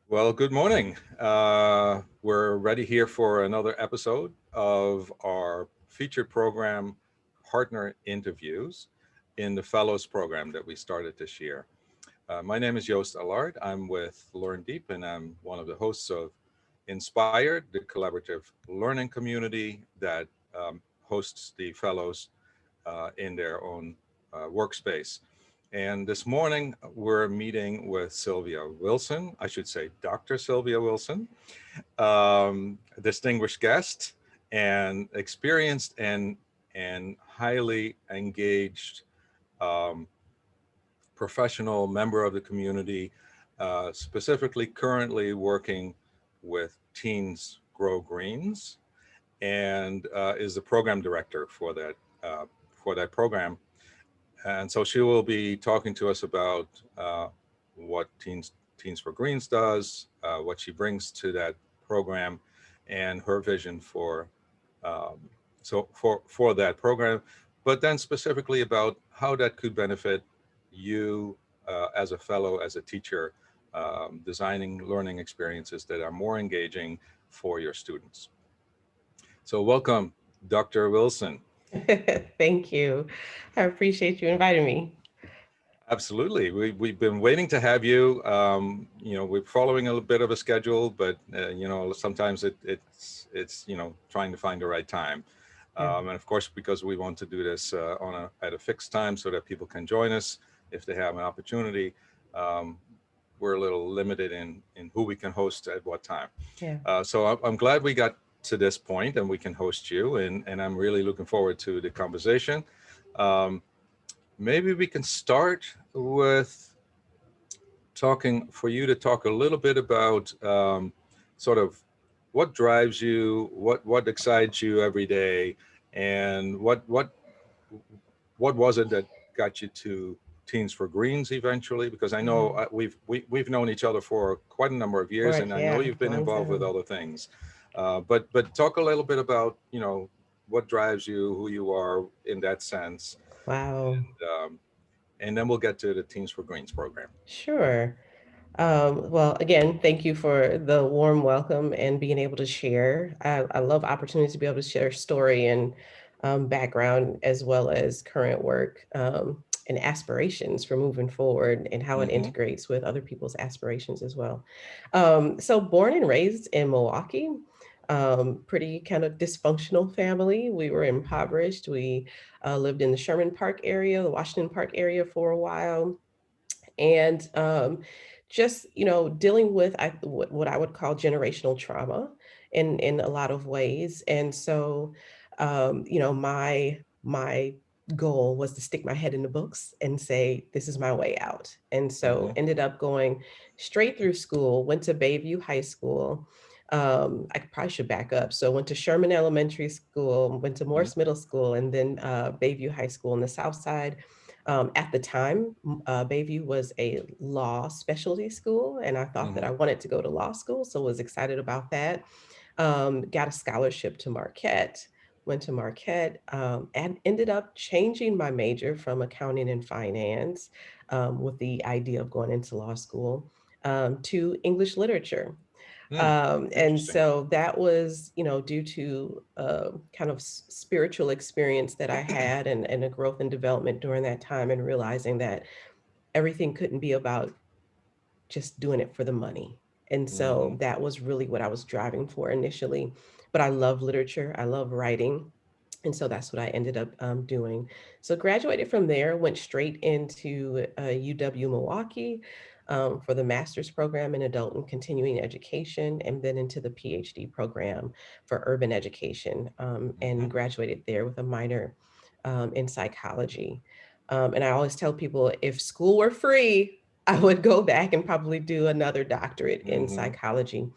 Well, good morning. We're ready here for another episode of our featured program, Partner Interviews, in the Fellows program that we started this year. My name is Joost Allard. I'm with Learn Deep, and I'm one of the hosts of Inspired, the collaborative learning community that hosts the Fellows in their own workspace. And this morning, we're meeting with Sylvia Wilson, I should say Dr. Sylvia Wilson, distinguished guest and experienced and highly engaged um, professional member of the community, specifically currently working with Teens Grow Greens, and is the program director for that program. And so she will be talking to us about what Teens for Greens does, what she brings to that program, and her vision um, for that program. But then specifically about how that could benefit you as a fellow, as a teacher, designing learning experiences that are more engaging for your students. So welcome, Dr. Wilson. Thank you. I appreciate you inviting me. Absolutely. We've been waiting to have you. We're following a little bit of a schedule, but, sometimes it's, trying to find the right time. Yeah. And of course, because we want to do this at a fixed time so that people can join us if they have an opportunity, um, we're a little limited in who we can host at what time. Yeah. So I'm glad we got to this point and we can host you, and I'm really looking forward to the conversation. Um, Maybe we can start with talking for you to talk a little bit about sort of what drives you, what excites you every day, and what was it that got you to Teens for Greens eventually? Because I know Mm. we've known each other for quite a number of years, Or and I know yeah, you've been long involved with time. other things. But talk a little bit about what drives you, who you are in that sense, Wow. and then we'll get to the Teens for Greens program. Sure. Well, again, thank you for the warm welcome and being able to share. I love opportunities to be able to share story and background as well as current work and aspirations for moving forward and how it Mm-hmm. integrates with other people's aspirations as well. So, born and raised in Milwaukee, pretty kind of dysfunctional family. We were impoverished. We lived in the Sherman Park area, the Washington Park area for a while and just dealing with what I would call generational trauma in a lot of ways. And so my goal was to stick my head in the books and say this is my way out. And so Mm-hmm. ended up going straight through school, went to Bayview High School. I probably should back up. So went to Sherman Elementary School, went to Mm-hmm. Morse Middle School, and then Bayview High School on the South Side. At the time, Bayview was a law specialty school, and I thought that Mm-hmm. I wanted to go to law school, so was excited about that. Got a scholarship to Marquette, went to Marquette, and ended up changing my major from accounting and finance with the idea of going into law school to English literature. Mm. And Interesting. so that was, due to kind of spiritual experience that I had and a growth and development during that time and realizing that everything couldn't be about just doing it for the money. And Mm-hmm. so that was really what I was driving for initially. But I love literature, I love writing. And so that's what I ended up doing. So graduated from there, went straight into UW Milwaukee for the master's program in adult and continuing education, and then into the PhD program for urban education, Mm-hmm. and graduated there with a minor in psychology. And I always tell people if school were free, I would go back and probably do another doctorate in Mm-hmm. psychology.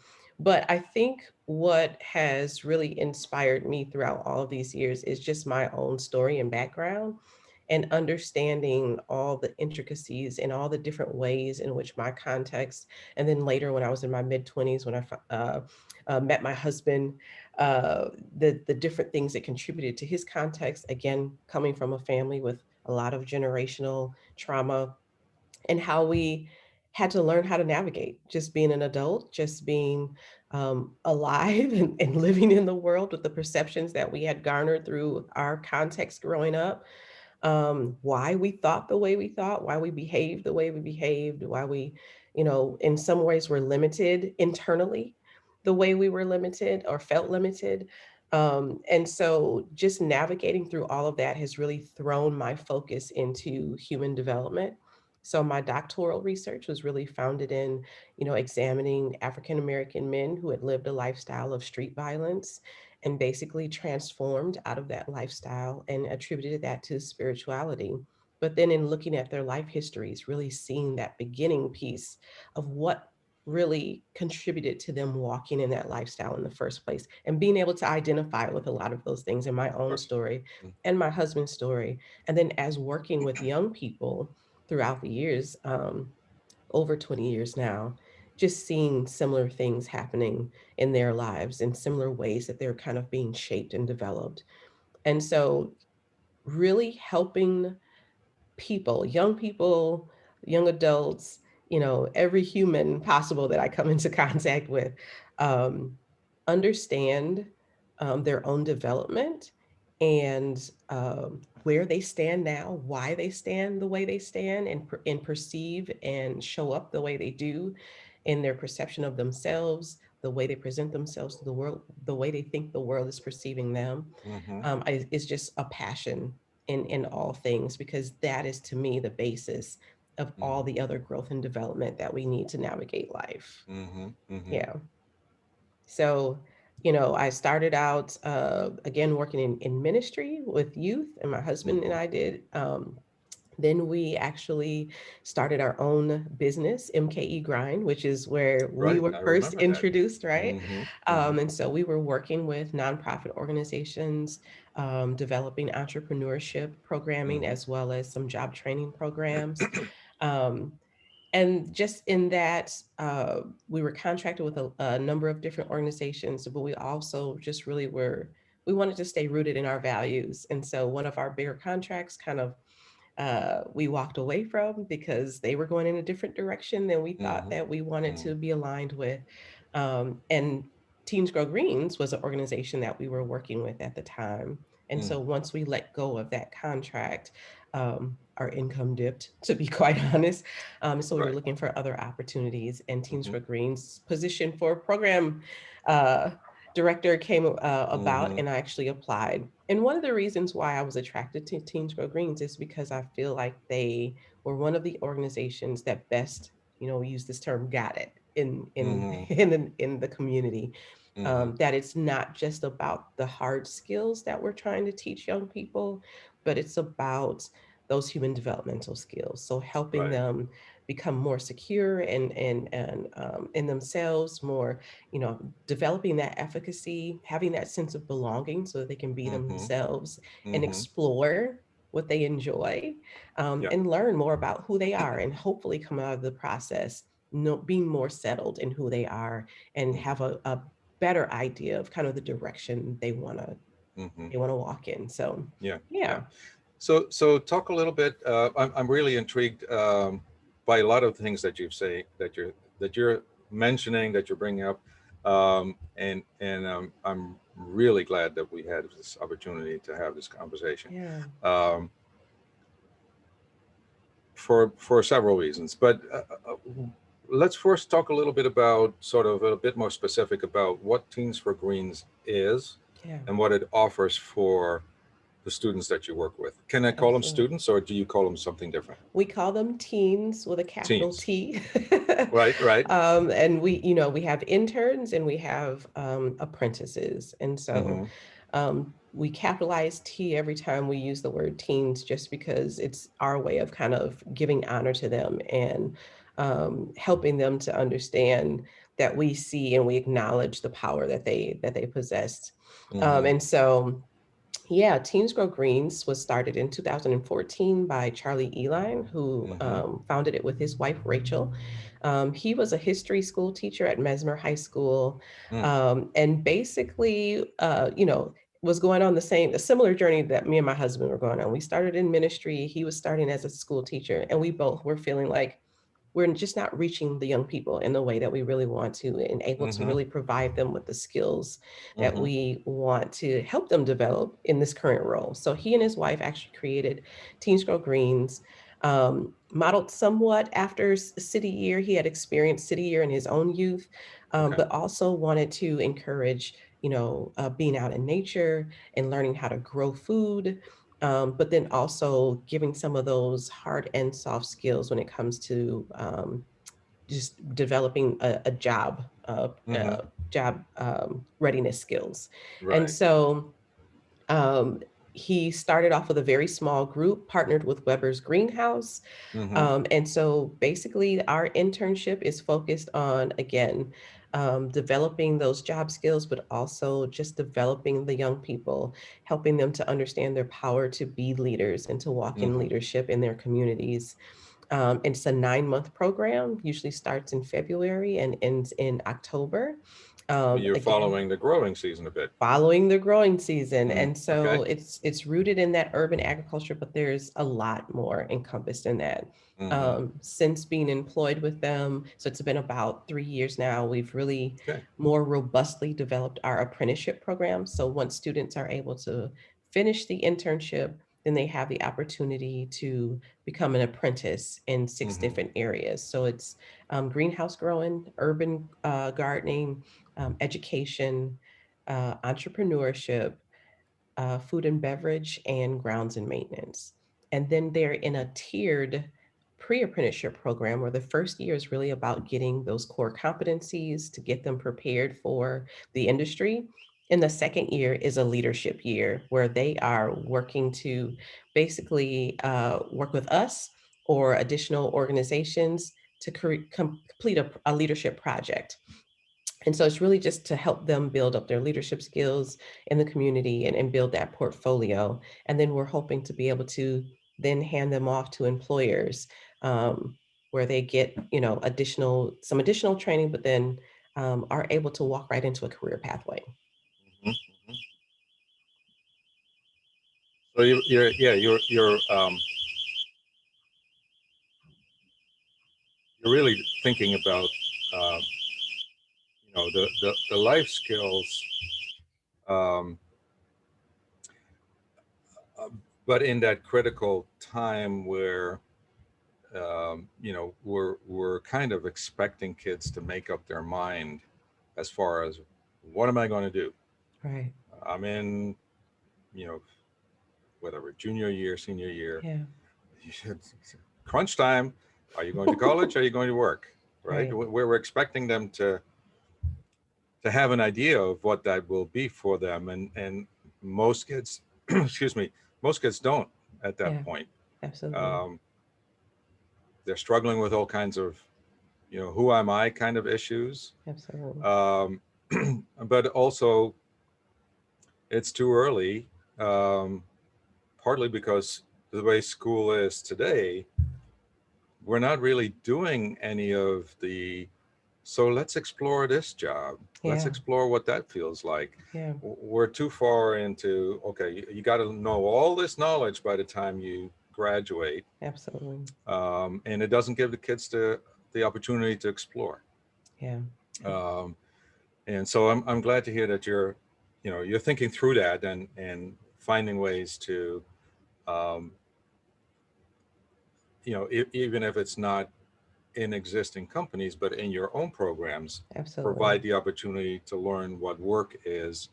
But I think what has really inspired me throughout all of these years is just my own story and background and understanding all the intricacies and all the different ways in which my context, and then later when I was in my mid 20s, when I met my husband, the different things that contributed to his context, again, coming from a family with a lot of generational trauma and how we had to learn how to navigate just being an adult, just being alive and living in the world with the perceptions that we had garnered through our context growing up, why we thought the way we thought, why we behaved the way we behaved, why we, in some ways were limited internally the way we were limited or felt limited. And so just navigating through all of that has really thrown my focus into human development. So my doctoral research was really founded in, examining African American men who had lived a lifestyle of street violence and basically transformed out of that lifestyle and attributed that to spirituality. But then in looking at their life histories, really seeing that beginning piece of what really contributed to them walking in that lifestyle in the first place and being able to identify with a lot of those things in my Of own course. story Mm. and my husband's story. And then as working with young people throughout the years, over 20 years now, just seeing similar things happening in their lives in similar ways that they're kind of being shaped and developed. And so, really helping people, young adults, every human possible that I come into contact with, um, understand their own development and where they stand now, why they stand the way they stand, and perceive and show up the way they do in their perception of themselves, the way they present themselves to the world, the way they think the world is perceiving them, Mm-hmm. is just a passion in all things, because that is to me the basis of all Mm-hmm. the other growth and development that we need to navigate life. Mm-hmm. Mm-hmm. Yeah. So, I started out again working in ministry with youth, and my husband and Mm-hmm. I did. Then we actually started our own business, MKE Grind, which is where we Right. were I first remember that. introduced, right? Mm-hmm. Mm-hmm. And so we were working with nonprofit organizations, developing entrepreneurship programming, Mm-hmm. as well as some job training programs. Um, and just in that, we were contracted with a number of different organizations, but we also just really we wanted to stay rooted in our values. And so one of our bigger contracts kind of we walked away from because they were going in a different direction than we thought Mm-hmm. that we wanted Mm-hmm. to be aligned with. And Teens Grow Greens was an organization that we were working with at the time. And Mm. so once we let go of that contract, our income dipped, to be quite honest. So we were Right. looking for other opportunities, and Teens Mm-hmm. Grow Greens position for program uh, director came about, Mm-hmm. and I actually applied. And one of the reasons why I was attracted to Teens Grow Greens is because I feel like they were one of the organizations that best, we use this term, got it in Mm-hmm. in the community. Mm-hmm. That it's not just about the hard skills that we're trying to teach young people, but it's about those human developmental skills. So helping Right. them become more secure and in themselves, more, developing that efficacy, having that sense of belonging so that they can be Mm-hmm. themselves and Mm-hmm. explore what they enjoy, Yeah. and learn more about who they are, and hopefully come out of the process being more settled in who they are, and Mm-hmm. have a better idea of kind of the direction Mm-hmm. they want to walk in. So Yeah. Yeah. yeah. So talk a little bit. I'm really intrigued by a lot of things that you've say that you're mentioning, that you're bringing up, and I'm really glad that we had this opportunity to have this conversation Yeah. um, for several reasons. But let's first talk a little bit about, sort of a bit more specific about what Teens for Greens is Yeah. and what it offers for the students that you work with. Can I call them Absolutely. students, or do you call them something different? We call them teens with a capital Teens. T. Right, right. And we have interns and we have apprentices. And so Mm-hmm. we capitalize T every time we use the word teens, just because it's our way of kind of giving honor to them and helping them to understand that we see and we acknowledge the power that they possess. Mm-hmm. And so yeah, Teens Grow Greens was started in 2014 by Charlie Eline, who Mm-hmm. founded it with his wife, Rachel. He was a history school teacher at Mesmer High School, Mm. and basically, was going on a similar journey that me and my husband were going on. We started in ministry. He was starting as a school teacher, and we both were feeling like we're just not reaching the young people in the way that we really want to, and able to Mm-hmm. really provide them with the skills that Mm-hmm. we want to help them develop in this current role. So he and his wife actually created Teens Grow Greens, modeled somewhat after City Year. He had experienced City Year in his own youth, Okay. but also wanted to encourage, being out in nature and learning how to grow food, but then also giving some of those hard and soft skills when it comes to just developing a Mm-hmm. job readiness skills. And Right. so um, he started off with a very small group, partnered with Weber's Greenhouse. Mm-hmm. And so basically, our internship is focused on, again, developing those job skills, but also just developing the young people, helping them to understand their power to be leaders and to walk in Mm-hmm. leadership in their communities. And it's a 9-month program, usually starts in February and ends in October. You're Again, following the growing season a bit. following the growing season. Mm. And Okay. so it's rooted in that urban agriculture, but there's a lot more encompassed in that. Mm-hmm. Since being employed with them, so it's been about 3 years now, we've really Okay. more robustly developed our apprenticeship program. So once students are able to finish the internship, then they have the opportunity to become an apprentice in 6 Mm-hmm. different areas. So it's greenhouse growing, urban gardening, education, entrepreneurship, food and beverage, and grounds and maintenance. And then they're in a tiered pre-apprenticeship program where the first year is really about getting those core competencies to get them prepared for the industry. And the second year is a leadership year where they are working to basically work with us or additional organizations to complete a leadership project. And so it's really just to help them build up their leadership skills in the community, and build that portfolio. And then we're hoping to be able to then hand them off to employers, um, where they get, some additional training, but then are able to walk right into a career pathway. Mm-hmm. Mm-hmm. So you're really thinking about uh, the life skills, um, uh, but in that critical time where we're kind of expecting kids to make up their mind as far as what am I going to do? Right. I'm in, you know, whatever, junior year, senior year. Yeah. You should, crunch time. Are you going to college? Are you going to work? Right? Right. We're expecting them to have an idea of what that will be for them, and most kids, excuse me, most kids don't at that Yeah. point. Absolutely. Um, they're struggling with all kinds of, who am I kind of issues. Absolutely. Um, but also, it's too early, um, partly because the way school is today, we're not really doing any of the, so let's explore this job. Let's Yeah. explore what that feels like. Yeah. We're too far into, okay, you got to know all this knowledge by the time you graduate. Absolutely. And it doesn't give the kids the opportunity to explore. Yeah. Um, and so I'm glad to hear that you're thinking through that, and finding ways to, um, even if it's not in existing companies, but in your own programs, Absolutely. provide the opportunity to learn what work is.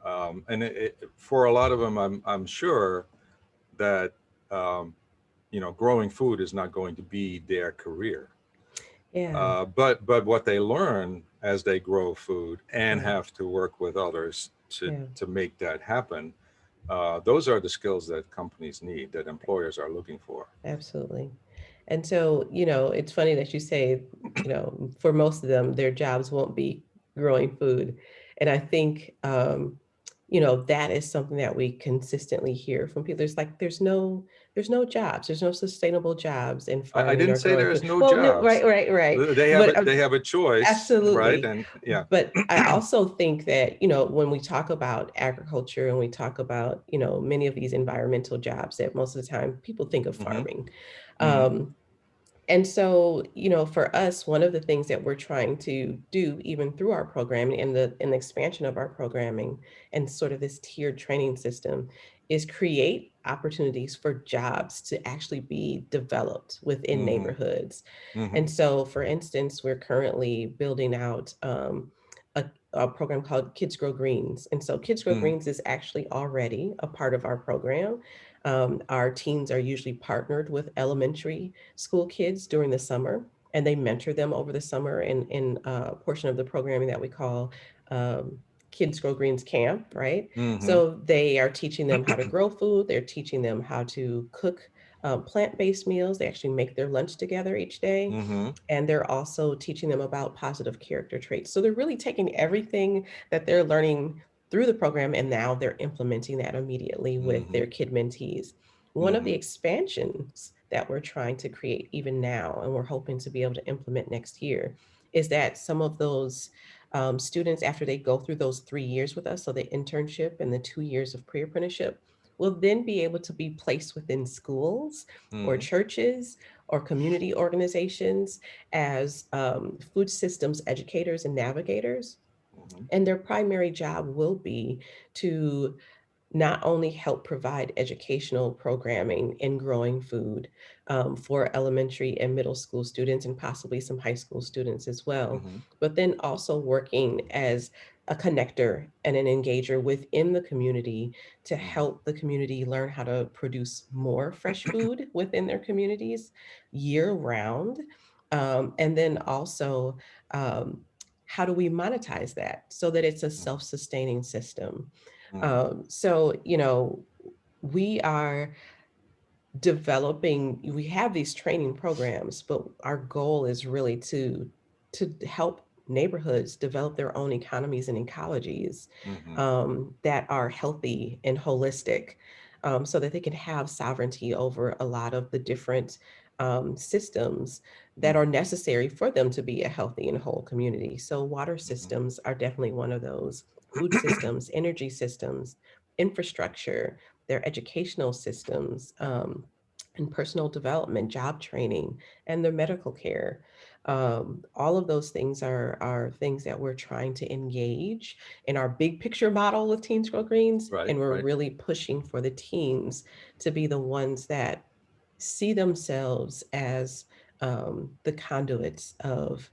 And for a lot of them, I'm sure that, um, growing food is not going to be their career. Yeah. But what they learn as they grow food and Right. have to work with others to Yeah. to make that happen, those are the skills that companies need, that employers are looking for. Absolutely. And so, it's funny that you say, for most of them, their jobs won't be growing food. And I think, that is something that we consistently hear from people. There's like, there's no jobs, there's no sustainable jobs in I farming didn't or say growing there is food. no Well, no, right, jobs. right, right. They have But it. They have a choice, right? absolutely. And yeah. But I also think that, when we talk about agriculture and we talk about, many of these environmental jobs, that most of the time people think of Hmm. farming. Hmm. Um, And so, for us, one of the things that we're trying to do, even through our programming and the expansion of our programming and sort of this tiered training system, is create opportunities for jobs to actually be developed within Mm-hmm. neighborhoods. Mm-hmm. And so, for instance, we're currently building out a program called Kids Grow Greens. And so, Kids Grow Mm-hmm. Greens is actually already a part of our program. Our teams are usually partnered with elementary school kids during the summer, and they mentor them over the summer in a portion of the programming that we call Kids Grow Greens Camp, right? Mm-hmm. So they are teaching them how to grow food, they're teaching them how to cook plant-based meals. They actually make their lunch together each day, Mm-hmm. and they're also teaching them about positive character traits. So they're really taking everything that they're learning through the program, and now they're implementing that immediately with Mm-hmm. their kid mentees. One of the Mm-hmm. expansions that we're trying to create even now, and we're hoping to be able to implement next year, is that some of those students, after they go through those 3 years with us, so the internship and the 2 years of pre apprenticeship, will then be able to be placed within schools or Mm-hmm. churches or community organizations as food systems educators and navigators. Mm-hmm. And their primary job will be to not only help provide educational programming in growing food for elementary and middle school students and possibly some high school students as well, Mm-hmm. but then also working as a connector and an engager within the community to Mm-hmm. help the community learn how to produce more fresh food within their communities year round. And then also, um, how do we monetize that so that it's a self sustaining system? Mm-hmm. So, we are developing, we have these training programs, but our goal is really to help neighborhoods develop their own economies and ecologies Mm-hmm. that are healthy and holistic, so that they can have sovereignty over a lot of the different systems that are Mm-hmm. necessary for them to be a healthy and whole community. So water Mm-hmm. systems are definitely one of those, food systems, energy systems, infrastructure, their educational systems, and personal development, job training, and their medical care. All of those things are things that we're trying to engage in our big picture model with Teens Grow Greens, Right. and we're Right. really pushing for the teens to be the ones that see themselves as the conduits of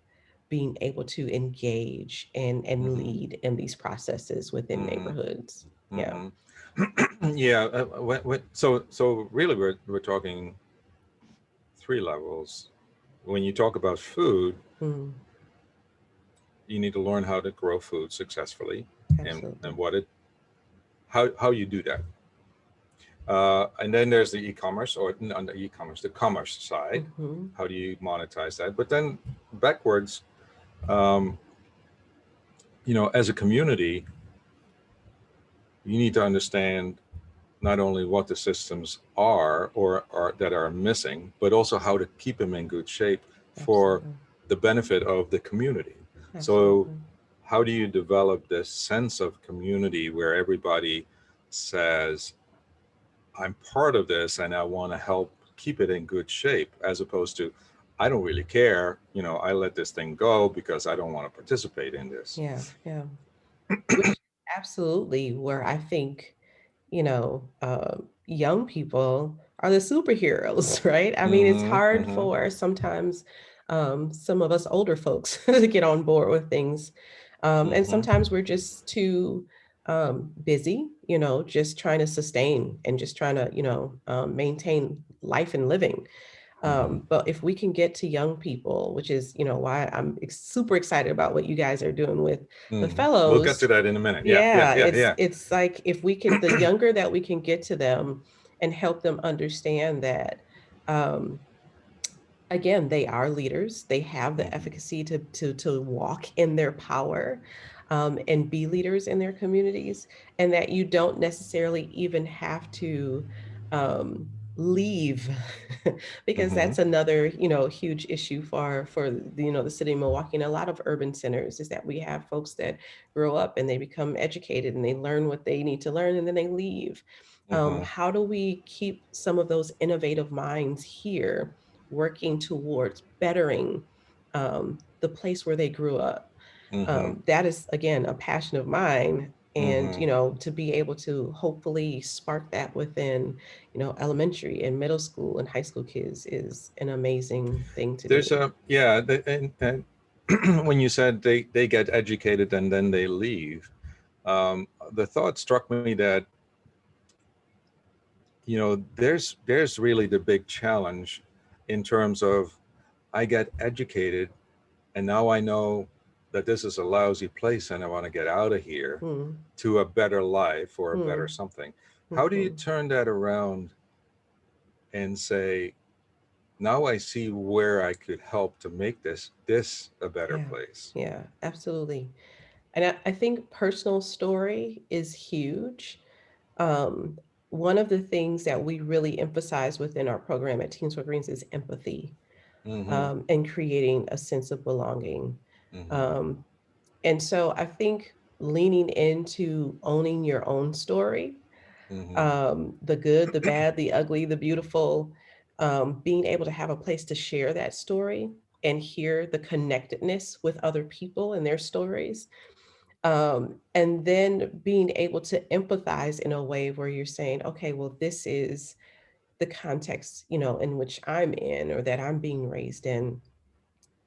being able to engage and Mm-hmm. lead in these processes within Mm-hmm. neighborhoods. Yeah. Mm-hmm. Yeah. So really, we're talking three levels. When you talk about food, Mm, you need to learn how to grow food successfully, and absolutely. what it how you do that. And then there's the e-commerce, or on the e-commerce, the commerce side. Mhm. How do you monetize that? But then backwards, um, as a community, you need to understand not only what the systems are or are that are missing, but also how to keep them in good shape for Absolutely. the benefit of the community. So, Absolutely. how do you develop this sense of community where everybody says, I'm part of this and I want to help keep it in good shape, as opposed to, I don't really care, I let this thing go because I don't want to participate in this. Yeah, yeah. Which is absolutely where I think, young people are the superheroes, right? I mean, it's Mm-hmm. hard Mm-hmm. for sometimes some of us older folks to get on board with things. And Mm-hmm. sometimes we're just too busy, just trying to sustain and just trying to, maintain life and living. Mm-hmm. But if we can get to young people, which is, why I'm super excited about what you guys are doing with the Mm-hmm. We'll get to fellows. that in a minute. Yeah, yeah, Yeah, yeah, it's yeah. it's like if we can, the younger that we can get to them and help them understand that, um, again, they are leaders. They have the Mm-hmm. efficacy to walk in their power, and be leaders in their communities, and that you don't necessarily even have to um, leave, because Mm-hmm. that's another huge issue for the city of Milwaukee and a lot of urban centers, is that we have folks that grow up and they become educated and they learn what they need to learn and then they leave. Mm-hmm. How do we keep some of those innovative minds here working towards bettering the place where they grew up. Mm-hmm. That is, again, a passion of mine. And, Mm-hmm. to be able to hopefully spark that within, elementary and middle school and high school kids is an amazing thing to do. There's a yeah, and when you said they get educated and then they leave, the thought struck me that there's really the big challenge in terms of I get educated and now I know that this is a lousy place and I want to get out of here Hmm. to a better life or a better Hmm. something. How do you Hmm. turn that around and say, now I see where I could help to make this a better Yeah. place? Yeah, absolutely. And I think personal story is huge. Um, One of the things that we really emphasize within our program at Teams for Greens is empathy, Mm-hmm. and creating a sense of belonging. Mm-hmm. Um, and so I think leaning into owning your own story, Mm-hmm. the good, the bad, the ugly, the beautiful, being able to have a place to share that story and hear the connectedness with other people and their stories, and then being able to empathize in a way where you're saying, okay, well, this is the context, in which I'm in or that I'm being raised in,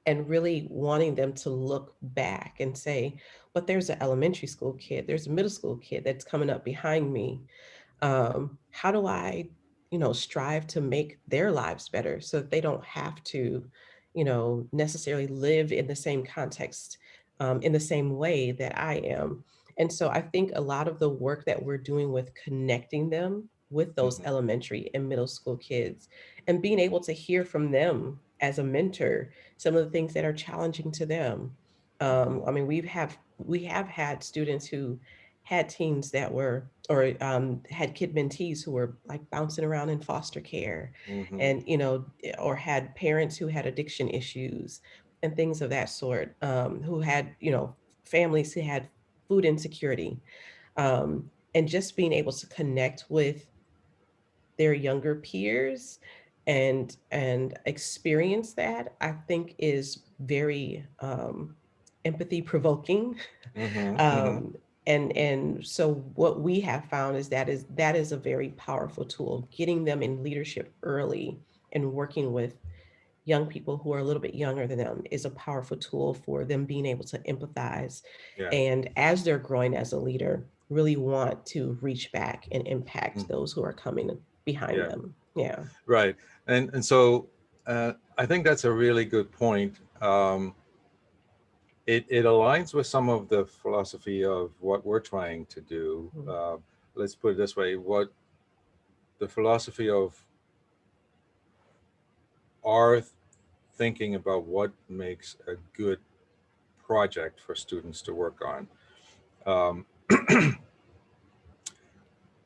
and really wanting them to look back and say, but there's an elementary school kid, there's a middle school kid that's coming up behind me. How do I, strive to make their lives better so that they don't have to, necessarily live in the same context, in the same way that I am. And so I think a lot of the work that we're doing with connecting them with those Mm-hmm. elementary and middle school kids and being able to hear from them as a mentor some of the things that are challenging to them. Mm-hmm. I mean, we have had students who had teens that were, or had kid mentees who were like bouncing around in foster care, Mm-hmm. and or had parents who had addiction issues and things of that sort, who had families who had food insecurity, and just being able to connect with their younger peers and experience that, I think, is very empathy provoking. Mm-hmm. Mm-hmm. um, and so what we have found is that is a very powerful tool, getting them in leadership early and working with young people who are a little bit younger than them is a powerful tool for them being able to empathize, Yeah. and as they're growing as a leader, really want to reach back and impact Mm. those who are coming behind Yeah. them. Yeah. Right. And so I think that's a really good point. It aligns with some of the philosophy of what we're trying to do. Mhm. Let's put it this way: what the philosophy of our thinking about what makes a good project for students to work on.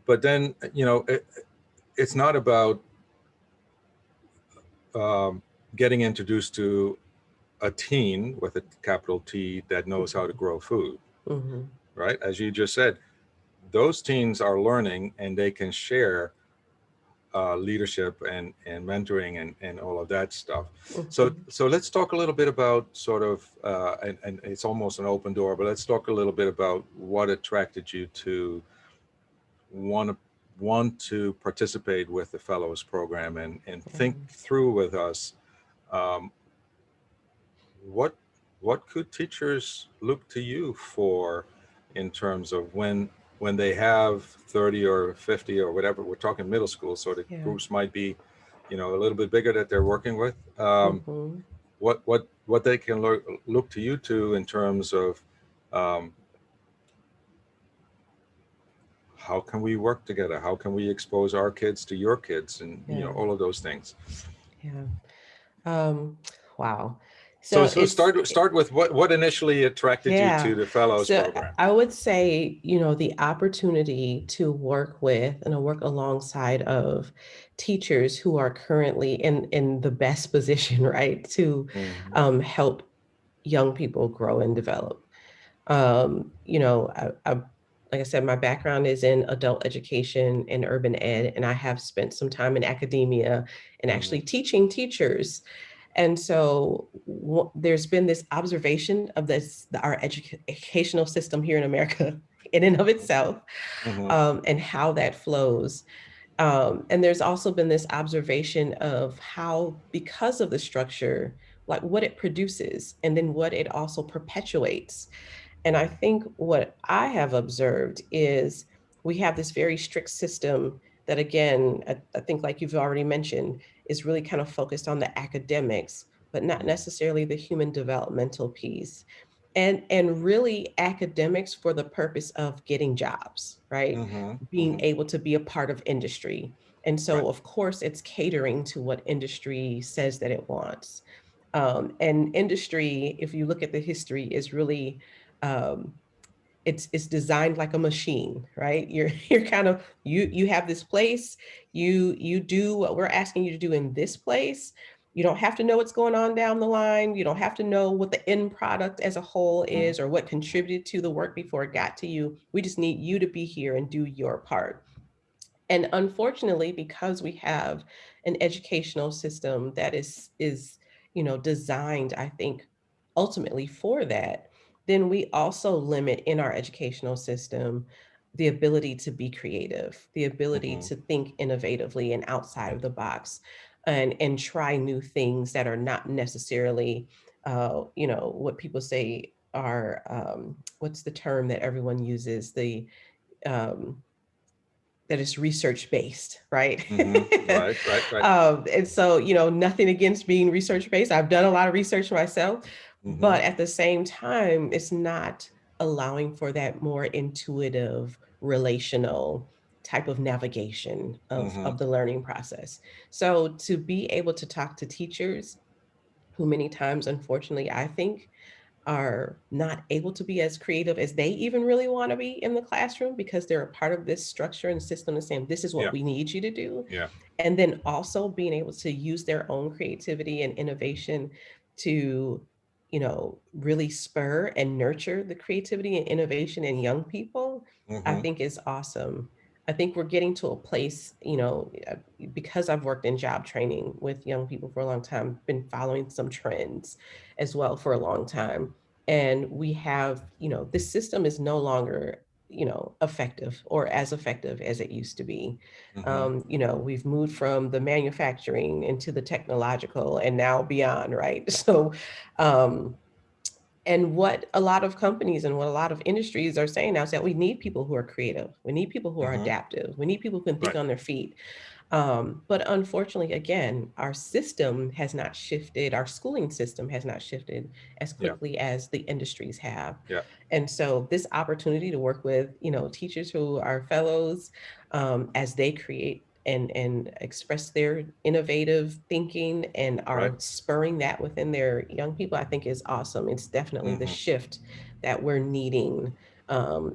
But then, it's not about um, getting introduced to a teen with a capital T that knows how to grow food, Mhm. right? As you just said, those teens are learning and they can share leadership and mentoring and all of that stuff. Mhm. So let's talk a little bit about sort of and it's almost an open door, but let's talk a little bit about what attracted you to want to want to participate with the fellows program and Yeah. think through with us um, what what could teachers look to you for in terms of when they have 30 or 50 or whatever, we're talking middle school, so the Yeah. groups might be a little bit bigger that they're working with, Mhm. what they can look to you to in terms of um, how can we work together, how can we expose our kids to your kids, and Yeah. all of those things. Yeah. Um, wow. So, So it's start with what initially attracted you yeah. to the fellows So program. I would say, the opportunity to work with and to work alongside of teachers who are currently in the best position, right, to Mm-hmm. help young people grow and develop. I like I said, my background is in adult education and urban ed, and I have spent some time in academia and Hmm. actually teaching teachers. And so there's been this observation of our educational system here in America in and of itself, Hmm. and how that flows. And there's also been this observation of how, because of the structure, like what it produces, and then what it also perpetuates. And I think what I have observed is we have this very strict system that, again, I think, like you've already mentioned, is really kind of focused on the academics, but not necessarily the human developmental piece. And really academics for the purpose of getting jobs, right? Hmm. Being Hmm. able to be a part of industry. And Right. so, of course, it's catering to what industry says that it wants. And industry, if you look at the history, is really um, it's designed like a machine, right? You're kind of you have this place, you do what we're asking you to do in this place. You don't have to know what's going on down the line. You don't have to know what the end product as a whole Hmm. is or what contributed to the work before it got to you. We just need you to be here and do your part. And unfortunately, because we have an educational system that is designed, I think, ultimately for that, then we also limit in our educational system the ability to be creative, the ability Hmm. to think innovatively and outside of the box, and try new things that are not necessarily what people say are what's the term that everyone uses, the um, that is research based, right? Hmm. Right. Right. Right. And so, nothing against being research based. I've done a lot of research myself, Hmm. but at the same time, it's not allowing for that more intuitive, relational type of navigation Hmm. of the learning process. So to be able to talk to teachers who many times, unfortunately, I think are not able to be as creative as they even really want to be in the classroom because they're a part of this structure and system and saying, this is what Yeah. we need you to do. Yeah. And then also being able to use their own creativity and innovation to, really spur and nurture the creativity and innovation in young people, I Hmm. think is awesome. I think we're getting to a place, because I've worked in job training with young people for a long time, been following some trends as well for a long time. And we have, this system is no longer, effective or as effective as it used to be. Hmm. We've moved from the manufacturing into the technological and now beyond, right? So, um, and what a lot of companies and what a lot of industries are saying now is that we need people who are creative. We need people who are Hmm. adaptive. We need people who can think Right. on their feet. But unfortunately, again, our system has not shifted, our schooling system has not shifted as Yeah. quickly as the industries have. Yeah. And so this opportunity to work with, teachers who are fellows, as they create and express their innovative thinking and Right. are spurring that within their young people, I think is awesome. It's definitely the Hmm. shift that we're needing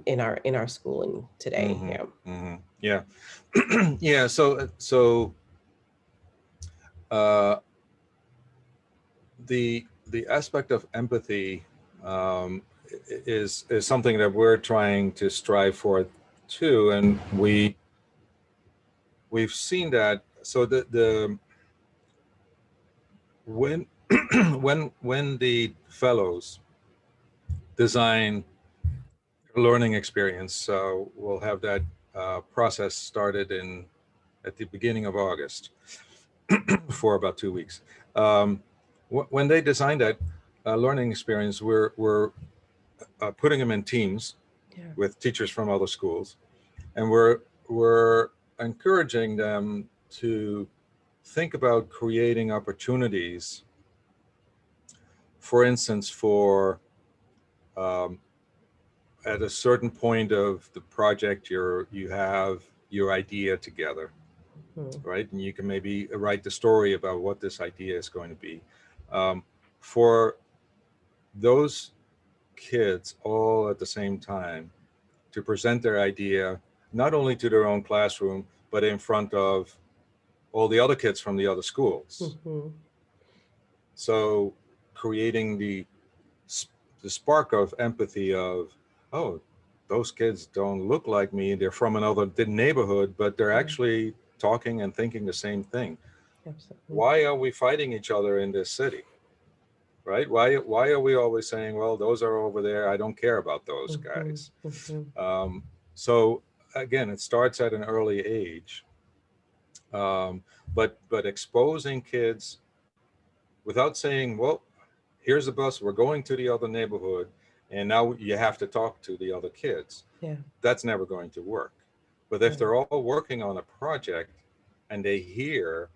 in our schooling today. Hmm. Yeah. Hmm. Yeah. Yeah. Uh, the aspect of empathy um, is something that we're trying to strive for too, and we've seen that. So the when when the fellows design a learning experience, so we'll have that process started in at the beginning of August for about 2 weeks. Um, when they design that learning experience, we're putting them in teams Yeah. with teachers from other schools, and we're encouraging them to think about creating opportunities. For instance, for um, at a certain point of the project, you have your idea together, Mhm. right? And you can maybe write the story about what this idea is going to be. Um, for those kids all at the same time to present their idea, not only to their own classroom, but in front of all the other kids from the other schools. Mhm. So creating the spark of empathy of, oh, those kids don't look like me. They're from another neighborhood, but they're Yeah, actually talking and thinking the same thing. absolutely. Why are we fighting each other in this city? Right? Why are we always saying, well, those are over there. I don't care about those Hmm. guys. Hmm. So again, it starts at an early age, um, but exposing kids without saying, well, here's the bus. We're going to the other neighborhood, and now you have to talk to the other kids. Yeah, That's never going to work. But if right. they're all working on a project and they hear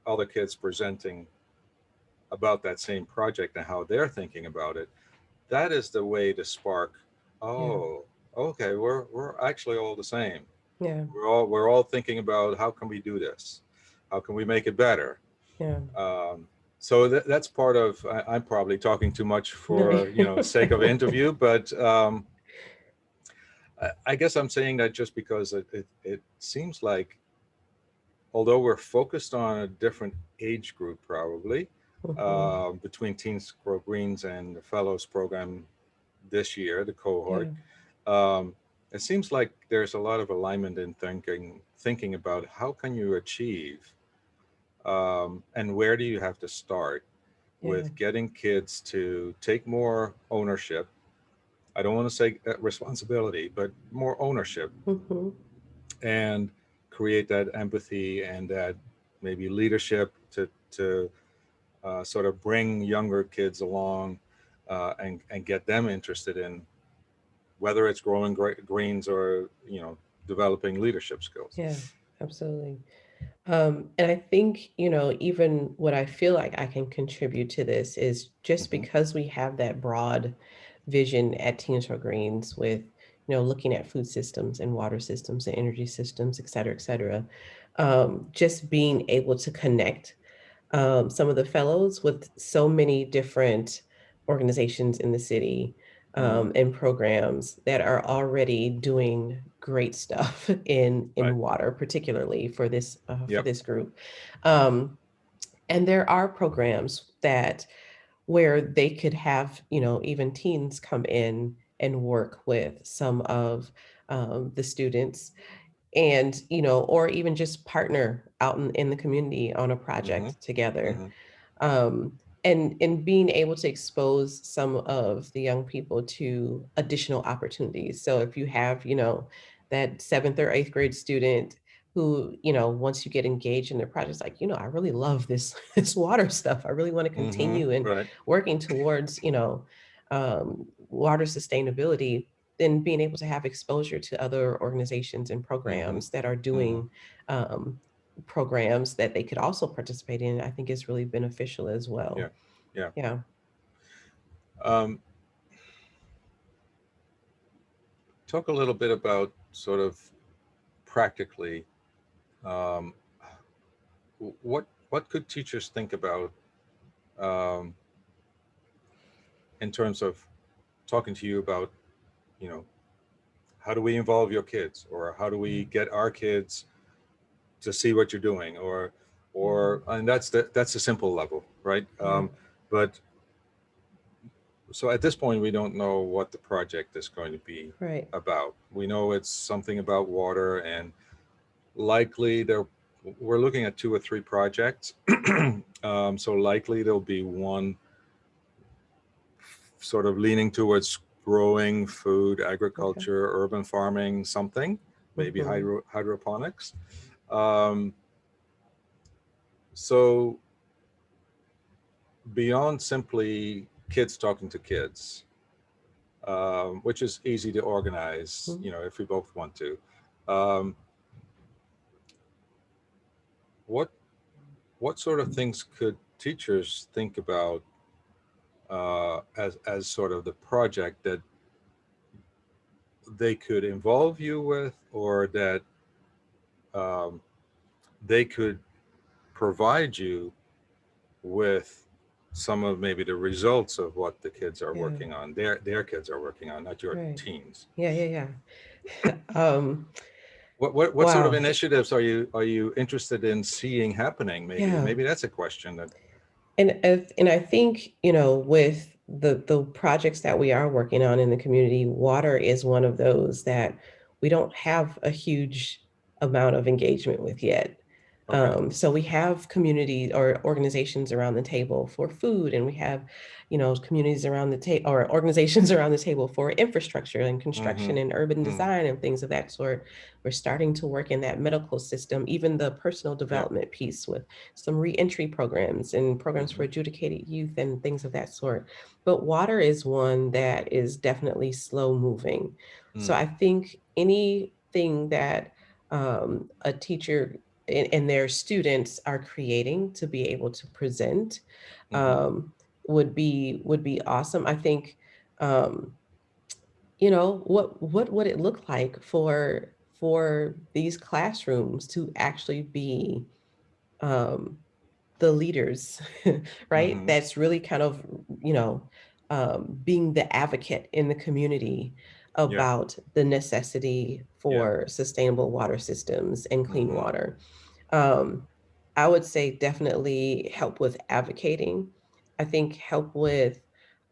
other kids presenting about that same project and how they're thinking about it, that is the way to spark. Yeah, Oh, okay, we're actually all the same. yeah, We're all thinking about how can we do this, how can we make it better. yeah. Um, so that's part of. I'm probably talking too much No. for sake of interview, but I guess I'm saying that just because it seems like although we're focused on a different age group probably Hmm. between Teens Grow Greens and the Fellows program this year, the cohort, Yeah, um, it seems like there's a lot of alignment in thinking about how can you achieve and where do you have to start yeah. with getting kids to take more ownership. I don't want to say responsibility, but more ownership Hmm. and create that empathy and that maybe leadership to sort of bring younger kids along and get them interested in whether it's growing greens or developing leadership skills. Yeah, absolutely. And I think, even what I feel like I can contribute to this is just Hmm. because we have that broad vision at Teens for Greens with, looking at food systems and water systems and energy systems, et cetera, just being able to connect some of the fellows with so many different organizations in the city Hmm. and programs that are already doing great stuff in Right. water, particularly for Yep. this group. Um, and there are programs that where they could have even teens come in and work with some of the students and or even just partner out in the community on a Hmm. project together, Hmm. um, and being able to expose some of the young people to additional opportunities. So if you have that seventh or eighth grade student who once you get engaged in their projects, like I really love this this water stuff, I really want to Hmm. continue and Right. working towards water sustainability, then being able to have exposure to other organizations and Hmm. programs that are Hmm. doing um, programs that they could also participate in, I think is really beneficial as Yeah. well. Yeah. Yeah. um, Talk a little bit about sort of practically um, what could teachers think about um, in terms of talking to you about, you know, how do we involve your kids, or how do Yeah. we get our kids to see what you're doing, or Hmm. and that's a simple level, right? Yeah. But so at this point, we don't know what the project is going to be Right. about. We know it's something about water, and likely there we're looking at two or three projects. So likely there'll be one sort of leaning towards growing food, Okay. agriculture, urban farming, something, maybe Hmm. hydroponics. Um, so beyond simply kids talking to kids, which is easy to organize, Hmm. if we both want to. Um, what what sort of things could teachers think about as sort of the project that they could involve you with, or that um, they could provide you with some of maybe the results of what the kids are Yeah. working on, their kids are working on, not your Right. teens. Yeah. Yeah. Yeah. What sort of Wow. initiatives are you interested in seeing happening? Maybe Yeah. maybe that's a question that. And I think with the projects that we are working on in the community, water is one of those that we don't have a huge amount of engagement with yet. Okay. So we have community or organizations around the table for food, and we have, communities around the table or organizations around the table for infrastructure and Mm-hmm. construction and urban Mm. design and things of that sort. We're starting to work in that medical system, even the personal Yeah. development piece with some reentry programs and programs for Mm-hmm. adjudicated youth and things of that sort. But water is one that is definitely slow moving. So Mm. I think anything that a teacher and their students are creating to be able to present Mm-hmm. would be awesome. I think um, what would it look like for these classrooms to actually be um, the leaders, right? Mm-hmm. That's really kind of, you know, being the advocate in the community Yeah. about the necessity Yeah. for sustainable water systems and clean Mm-hmm. water. Um, I would say definitely help with advocating. I think help with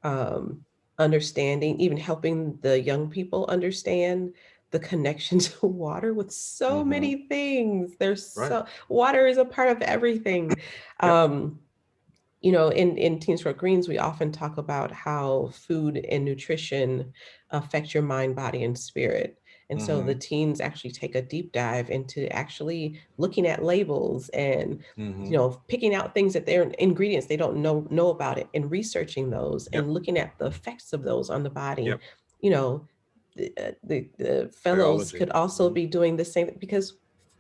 um, understanding, even helping the young people understand the connection to water with so Mm-hmm. many things. There's Right. so water is a part of everything. Yep. Um, in Teens for Greens, we often talk about how food and nutrition affect your mind, body, and spirit. And so Mm-hmm. the teens actually take a deep dive into actually looking at labels and Mm-hmm. picking out things that they're ingredients they don't know about it and researching those Yep. and looking at the effects of those on the body. Yep. You know, the fellows Biology. could also Mm-hmm. be doing the same because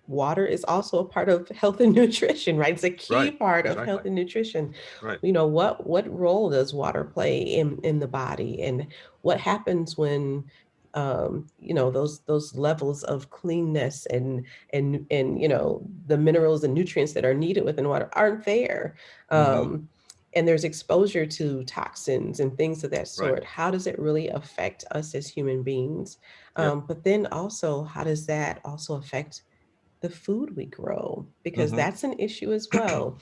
water is also a part of health and nutrition, right? It's a key Right. part of Exactly. health and nutrition. Right. What role does water play in the body, and what happens when those levels of cleanness and the minerals and nutrients that are needed within water aren't there. Mm-hmm. And there's exposure to toxins and things of that Right. sort. How does it really affect us as human beings? Yep. But then also, how does that also affect the food we grow, because Mm-hmm. that's an issue as well.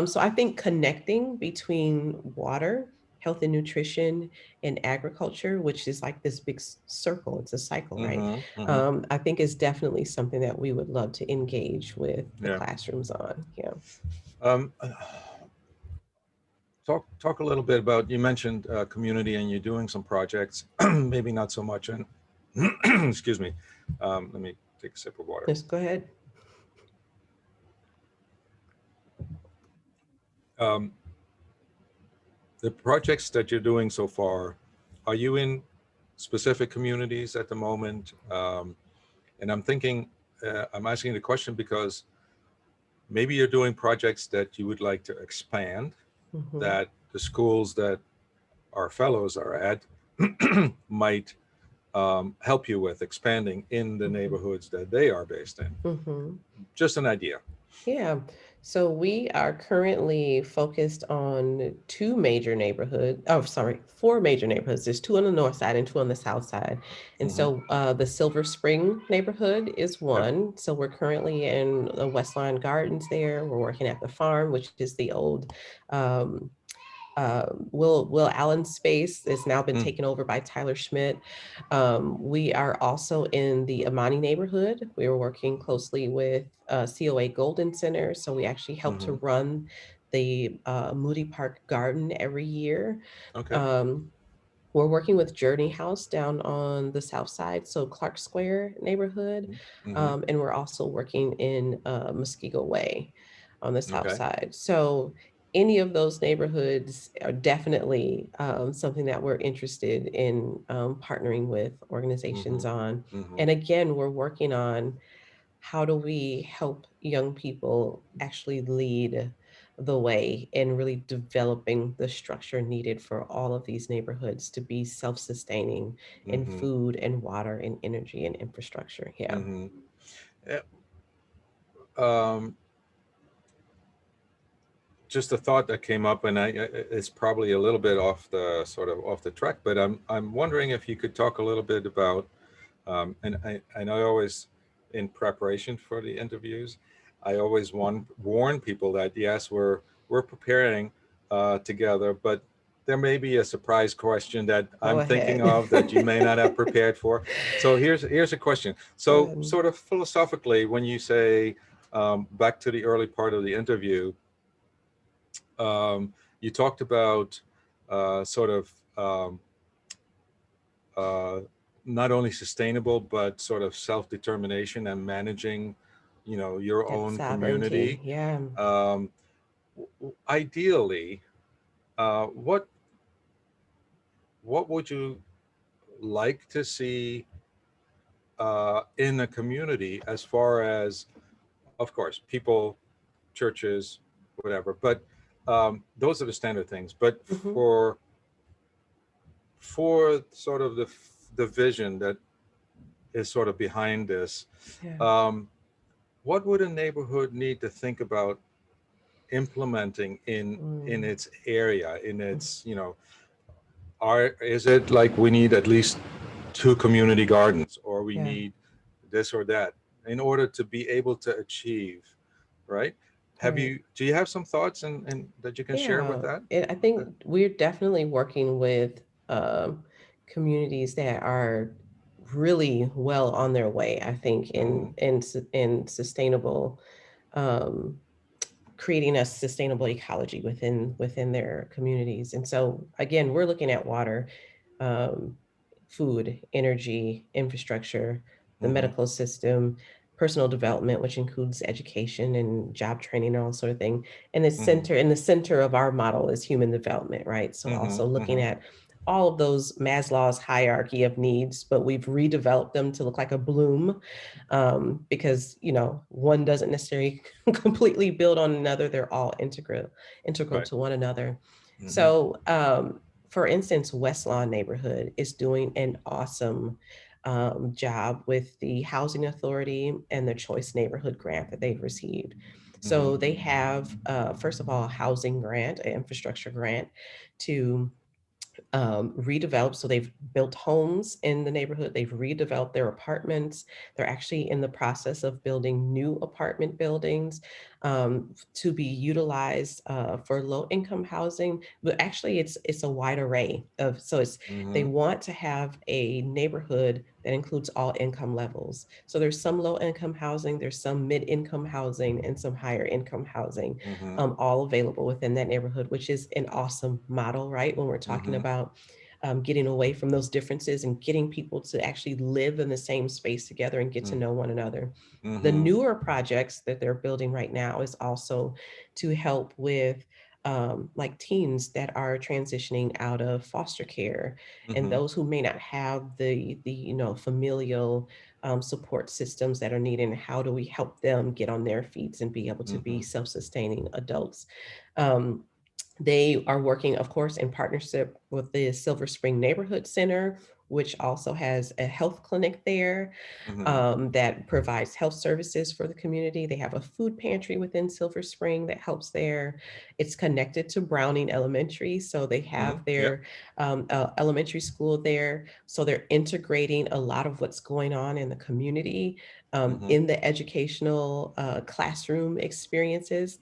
So I think connecting between water, health and nutrition, and agriculture, which is like this big circle, it's a cycle, right? Mm-hmm. Mm-hmm. I think is definitely something that we would love to engage with the Yeah. classrooms on. Yeah. Um, talk a little bit about, you mentioned community and you're doing some projects, maybe not so much in, excuse me. Let me take a sip of water. Let's go ahead. Um, the projects that you're doing so far, are you in specific communities at the moment? And I'm thinking, I'm asking the question because maybe you're doing projects that you would like to expand, Hmm. that the schools that our fellows are at might help you with expanding in the Hmm. neighborhoods that they are based in. Hmm. Just an idea. Yeah. So we are currently focused on two major neighborhoods. Oh, sorry, four major neighborhoods. There's two on the north side and two on the south side. And Hmm. so the Silver Spring neighborhood is Yep. one. So we're currently in the Westline Gardens there. We're working at the farm, which is the old um, Will Allen space. It's now been Mm. taken over by Tyler Schmidt. We are also in the Amani neighborhood. We are working closely with COA Golden Center. So we actually help to Hmm. run the Moody Park Garden every year. Okay. Um, we're working with Journey House down on the south side, so Clark Square neighborhood. Hmm. And we're also working in Muskego Way on the south Okay. side. So any of those neighborhoods are definitely something that we're interested in partnering with Hmm. organizations on. Hmm. And again, we're working on how do we help young people actually lead the way in really developing the structure needed for all of these neighborhoods to be self-sustaining in Hmm. food and water and energy and infrastructure. Yeah. Hmm. Um, just a thought that came up, and it's probably a little bit off the sort of off the track, but I'm wondering if you could talk a little bit about, and I always, in preparation for the interviews, I always warn people that yes, we're preparing together, but there may be a surprise question that Go I'm thinking ahead. of that you may not have prepared for. So here's a question. Go So ahead. sort of philosophically, when you say back to the early part of the interview, you talked about sort of uh, not only sustainable but sort of self-determination and managing, your That own sovereignty. community. Yeah. Um, Ideally, what would you like to see in a community, as far as, of course, people, churches, whatever, but those are the standard things. But Hmm. for sort of the vision that is sort of behind this, Yeah. um, what would a neighborhood need to think about implementing in Mm. its area, in its, is it like we need at least two community gardens, or we Yeah. need this or that in order to be able to achieve, right? Right. Do you have some thoughts and that you can share with Yeah. that? I think we're definitely working with um, communities that are really well on their way, I think, Mm-hmm. in sustainable um, creating a sustainable ecology within their communities. And so again, we're looking at water, um, food, energy, infrastructure, the Mm-hmm. medical system, personal development, which includes education and job training and all sort of thing. And Mm-hmm. in the center of our model is human development, right? So Mm-hmm. also looking Mm-hmm. at all of those Maslow's hierarchy of needs, but we've redeveloped them to look like a bloom, because one doesn't necessarily completely build on another. They're all integral Right. to one another. Mm-hmm. So for instance, West Lawn neighborhood is doing an awesome job with the housing authority and the choice neighborhood grant that they've received. Mm-hmm. So they have first of all a housing grant, an infrastructure grant to redeveloped. So they've built homes in the neighborhood, they've redeveloped their apartments. They're actually in the process of building new apartment buildings to be utilized for low income housing. But actually, it's a wide array of. So it's they Mm-hmm. want to have a neighborhood that includes all income levels. So there's some low income housing, there's some mid income housing, and some higher income housing, Mm-hmm. all available within that neighborhood, which is an awesome model, right? When we're talking Mm-hmm. about getting away from those differences and getting people to actually live in the same space together and get to know one another. The Mm-hmm. newer projects that they're building right now is also to help with like teens that are transitioning out of foster care, and Mm-hmm. those who may not have the familial support systems that are needed, and how do we help them get on their feet and be able to Mm-hmm. be self-sustaining adults. um, they are working, of course, in partnership with the Silver Spring Neighborhood Center, which also has a health clinic there Mm-hmm. that provides health services for the community. They have a food pantry within Silver Spring that helps there. It's connected to Browning Elementary, so they Mm-hmm. have Yep. their elementary school there. So they're integrating a lot of what's going on in the community Mm-hmm. in the educational classroom experiences.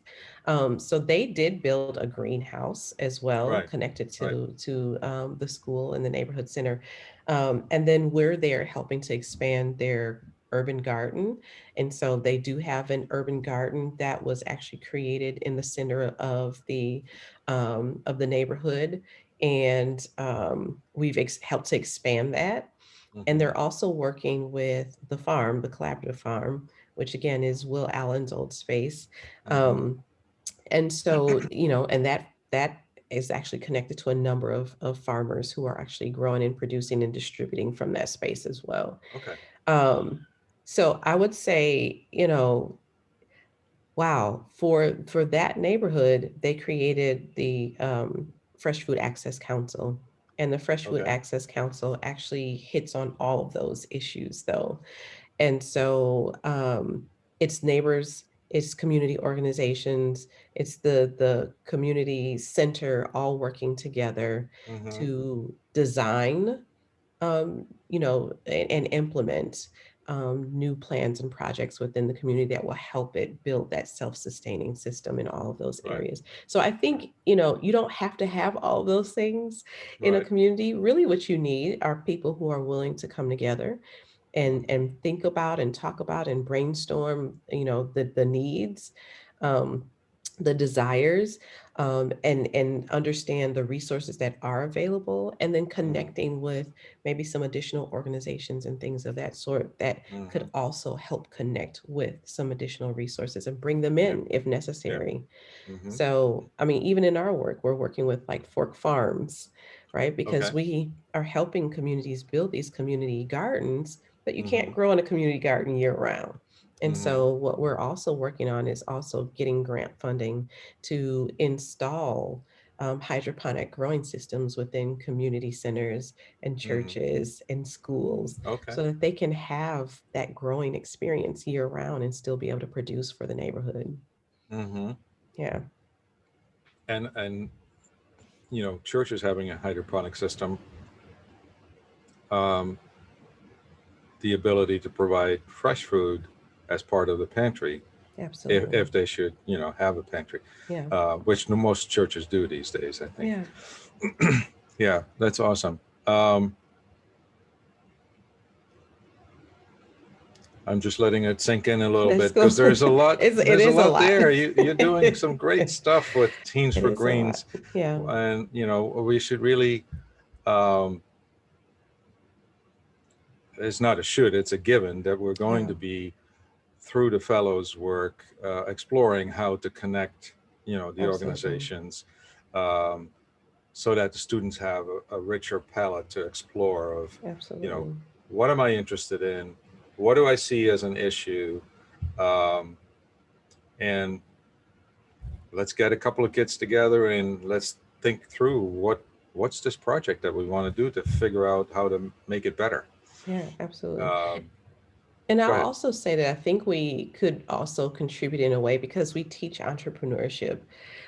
So they did build a greenhouse as well, Right. connected Right. to the school and the neighborhood center. And then we're there helping to expand their urban garden. And so they do have an urban garden that was actually created in the center of the neighborhood. And we've helped to expand that. And Mm-hmm. they're also working with the farm, the collaborative farm, which again is Will Allen's old space. Mm-hmm. Um, and so, and that is actually connected to a number of farmers who are actually growing and producing and distributing from that space as well. Okay. Um, so I would say, wow, for that neighborhood, they created the Fresh Food Access Council. And the Fresh Food Okay. Access Council actually hits on all of those issues, though. And so it's neighbors, it's community organizations, it's the community center all working together Mm-hmm. to design and implement new plans and projects within the community that will help it build that self-sustaining system in all of those Right. areas. So I think, you don't have to have all of those things in a Right. community. Really what you need are people who are willing to come together and think about and talk about and brainstorm, the needs, um, the desires, and understand the resources that are available, and then Mm-hmm. connecting with maybe some additional organizations and things of that sort that Mm-hmm. could also help connect with some additional resources and bring them Yeah. in if Yeah. necessary. Mm-hmm. So, I mean, even in our work, we're working with like Fork Farms, right? Because Okay. we are helping communities build these community gardens, but you Mm-hmm. can't grow in a community garden year round. And Mm-hmm. so, what we're also working on is also getting grant funding to install hydroponic growing systems within community centers and Mm-hmm. churches and schools Okay. so that they can have that growing experience year round and still be able to produce for the neighborhood. Mm-hmm. Yeah, And churches having a hydroponic system, um, the ability to provide fresh food as part of the pantry, if absolutely. they should, have a pantry, Yeah. which most churches do these days, I think. Yeah. Yeah, that's awesome. Um, I'm just letting it sink in a little Let's bit go. because there's a lot. It There's a is a lot lot. there. You're doing some great stuff with Teens It for is a lot. Greens, Yeah. and we should really. Um, it's not a should. It's a given that we're going Yeah. to be through the fellows work exploring how to connect, the Absolutely. organizations, um, so that the students have a richer palette to explore of, you know, Absolutely. what am I interested in? What do I see as an issue? Um, and let's get a couple of kids together and let's think through what's this project that we want to do to figure out how to make it better. Yeah, absolutely. Um, And Go I'll ahead. also say that I think we could also contribute in a way because we teach entrepreneurship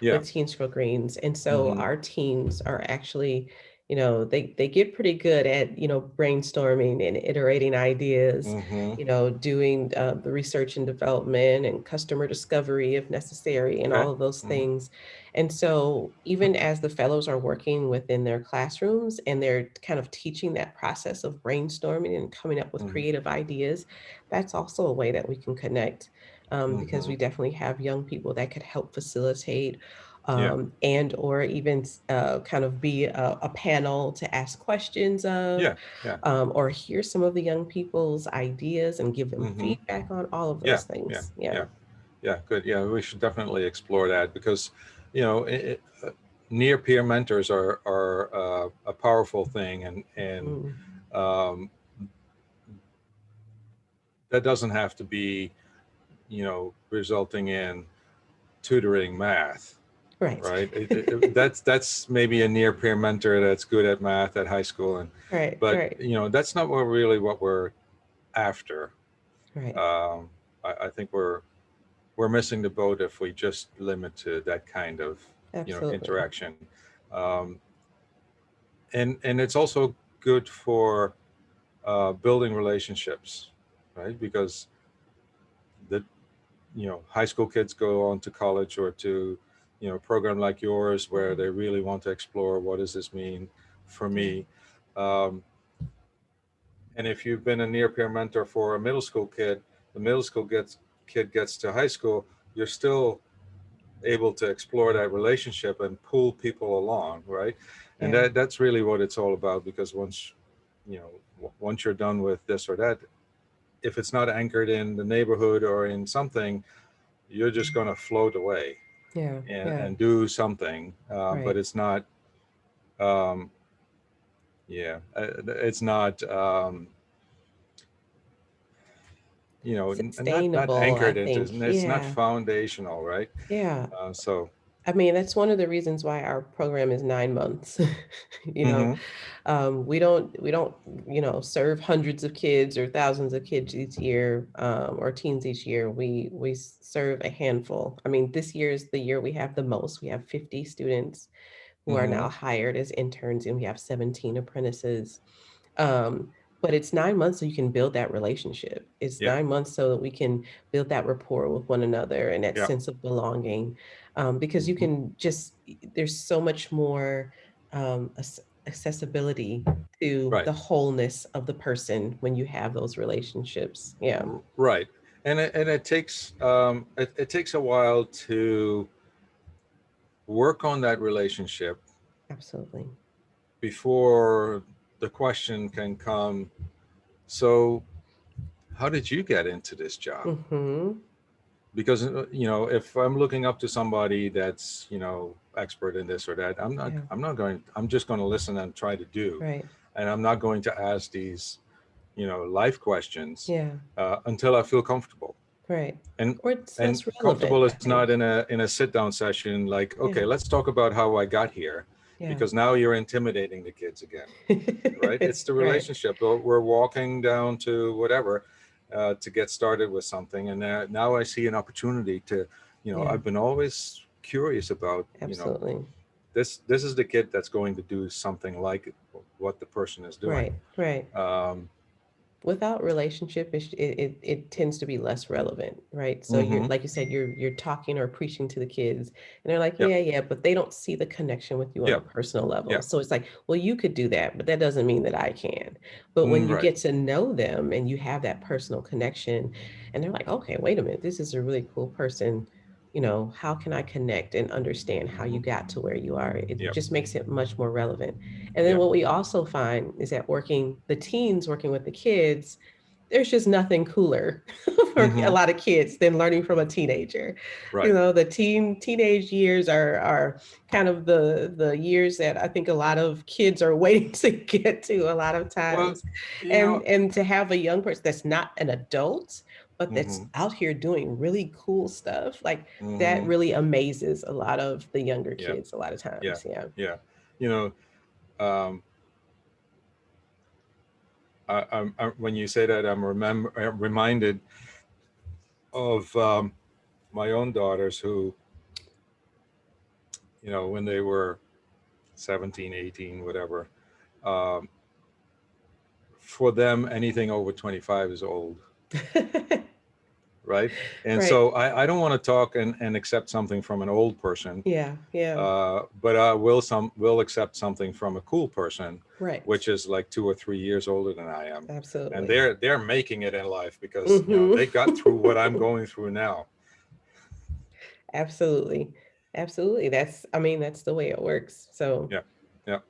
Yeah. with Teens for Greens. And so Mm-hmm. our teams are actually, they get pretty good at, brainstorming and iterating ideas, Mm-hmm. doing the research and development and customer discovery if necessary and Okay. all of those Mm-hmm. things. And so even as the fellows are working within their classrooms and they're kind of teaching that process of brainstorming and coming up with Mm-hmm. creative ideas, that's also a way that we can connect, because Mm-hmm. we definitely have young people that could help facilitate, Yeah. and or even kind of be a panel to ask questions of, Yeah. Yeah. or hear some of the young people's ideas and give them Mm-hmm. feedback on all of Yeah. those Yeah. things. Yeah. Yeah. Yeah. Good. Yeah. We should definitely explore that because, near peer mentors are a powerful thing, and Mm, um, that doesn't have to be, resulting in tutoring math, right. right? That's maybe a near peer mentor that's good at math at high school, Right. but Right. that's not what we're after. Right. Um, I think we're missing the boat if we just limit to that kind of Absolutely. interaction, um, and it's also good for building relationships, right? Because the high school kids go on to college or to a program like yours where Mhm. they really want to explore what does this mean for Yeah. me. um, and if you've been a near peer mentor for a middle school kid, the middle school kid gets to high school, you're still able to explore that relationship and pull people along, right? And Yeah. that's really what it's all about, because once you're done with this or that, if it's not anchored in the neighborhood or in something, you're just going to float away Yeah. and Yeah. do something, but Right. it's not. Um, yeah, it's not. Not Sustainable, I anchored into. think. It's not Yeah. foundational, right? Yeah. So. I mean, that's one of the reasons why our program is 9 months. You know, Mm-hmm. we don't, serve hundreds of kids or thousands of kids each year, or teens each year. We serve a handful. I mean, this year is the year we have the most. We have 50 students who are Mm-hmm. now hired as interns, and we have 17 apprentices. Um, but it's 9 months so you can build that relationship. It's Yeah. 9 months so that we can build that rapport with one another and that Yeah. sense of belonging. Because you Hmm. can just, there's so much more accessibility to Right. the wholeness of the person when you have those relationships. Yeah, Right. And it takes a while to work on that relationship absolutely. before the question can come. So, how did you get into this job? Mm-hmm. Because if I'm looking up to somebody that's expert in this or that, Yeah, I'm just going to listen and try to do, right. and I'm not going to ask these life questions Yeah, until I feel comfortable. right. and Or it's and less relevant, comfortable I is not think. in a sit down session like, Yeah, okay, let's talk about how I got here, yeah. because now you're intimidating the kids again, right? It's the Right. relationship. We're walking down to whatever to get started with something, and now I see an opportunity to, Yeah, I've been always curious about, absolutely. this is the kid that's going to do something like what the person is doing. Right, right. um, Without relationship, it tends to be less relevant, right? So you're, mm-hmm. like you said, you're talking or preaching to the kids, and they're like, Yep. yeah, yeah, but they don't see the connection with you on a Yep. personal level. Yeah. So it's like, well, you could do that, but that doesn't mean that I can. But when you Right. get to know them and you have that personal connection, and they're like, okay, wait a minute, this is a really cool person. How can I connect and understand how Mm-hmm. you got to where you are? It Yep. just makes it much more relevant. And then Yep. what we also find is that the teens working with the kids, there's just nothing cooler for a Mm-hmm. lot of kids than learning from a teenager. Right. The teenage years are kind of the years that I think a lot of kids are waiting to get to a lot of Well, times. you know. And to have a young person that's not an adult, but that's Mm-hmm. out here doing really cool stuff, like that Mm-hmm. really amazes a lot of the younger Yeah. kids a lot of Yeah. times. Yeah. Yeah. You know, um, when you say that, I'm reminded of my own daughters who, when they were 17, 18, whatever. Um, for them, anything over 25 is old, right? And Right. so I don't want to talk and accept something from an old person, Yeah. Yeah. but I will accept something from a cool person, Right. which is like 2 or 3 years older than I am, and Absolutely. they're making it in life because Hmm. they got through what I'm going through now. Absolutely. Absolutely. I mean, that's the way it works. So Yeah, yeah,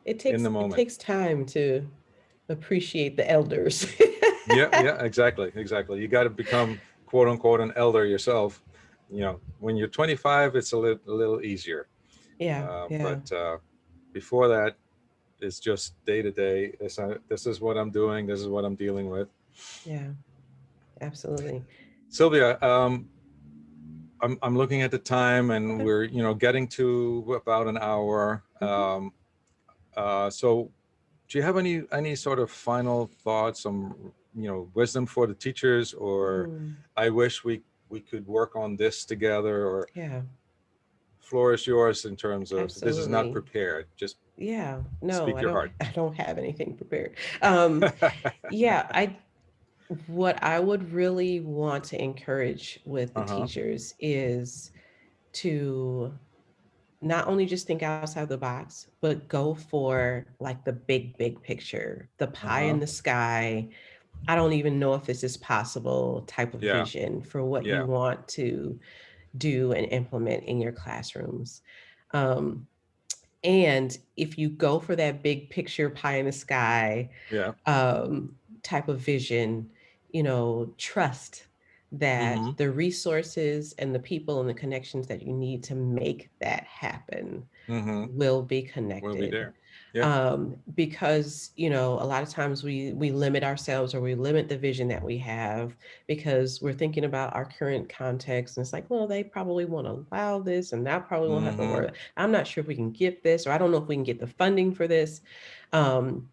it in takes the it moment. takes time to appreciate the elders. Yeah, yeah, exactly, exactly. You got to become quote unquote an elder yourself. When you're 25, it's a little easier, Yeah, yeah, but before that, it's just day to day. This is what I'm doing. This is what I'm dealing with. yeah, absolutely. Sylvia, I'm looking at the time, and Okay. we're getting to about an hour. Hmm. So, do you have any sort of final thoughts, some wisdom for the teachers, or Mm, I wish we could work on this together, or yeah, floor is yours in terms of this is not absolutely. prepared. Just Yeah. No, speak I your don't heart. I don't have anything prepared. Um, yeah, I what I would really want to encourage with the Uh-huh. teachers is to not only just think outside the box, but go for like the big picture, the pie Uh-huh. in the sky. I don't even know if this is possible type of Yeah. vision for what you Yeah. want to do and implement in your classrooms. Um, and if you go for that big picture, pie in the sky Yeah. type of vision, trust that Mm-hmm. the resources and the people and the connections that you need to make that happen Mm-hmm. will be We'll be connected. there. Yeah. Because a lot of times we limit ourselves or we limit the vision that we have because we're thinking about our current context, and it's like, well, they probably won't allow this and that probably won't have to Mm-hmm. work. I'm not sure if we can get this, or I don't know if we can get the funding for this. um,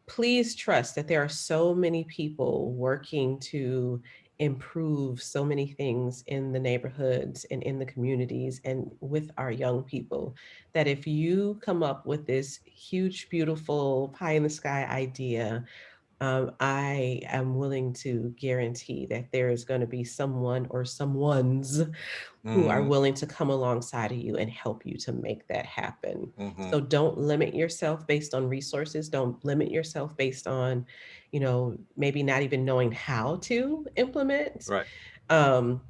Please trust that there are so many people working to improve so many things in the neighborhoods and in the communities and with our young people, that if you come up with this huge, beautiful pie in the sky idea, I am willing to guarantee that there is going to be someone or someone's who are Mm-hmm. willing to come alongside of you and help you to make that happen. Mm-hmm. So don't limit yourself based on resources. Don't limit yourself based on, maybe not even knowing how to implement. Right. Um,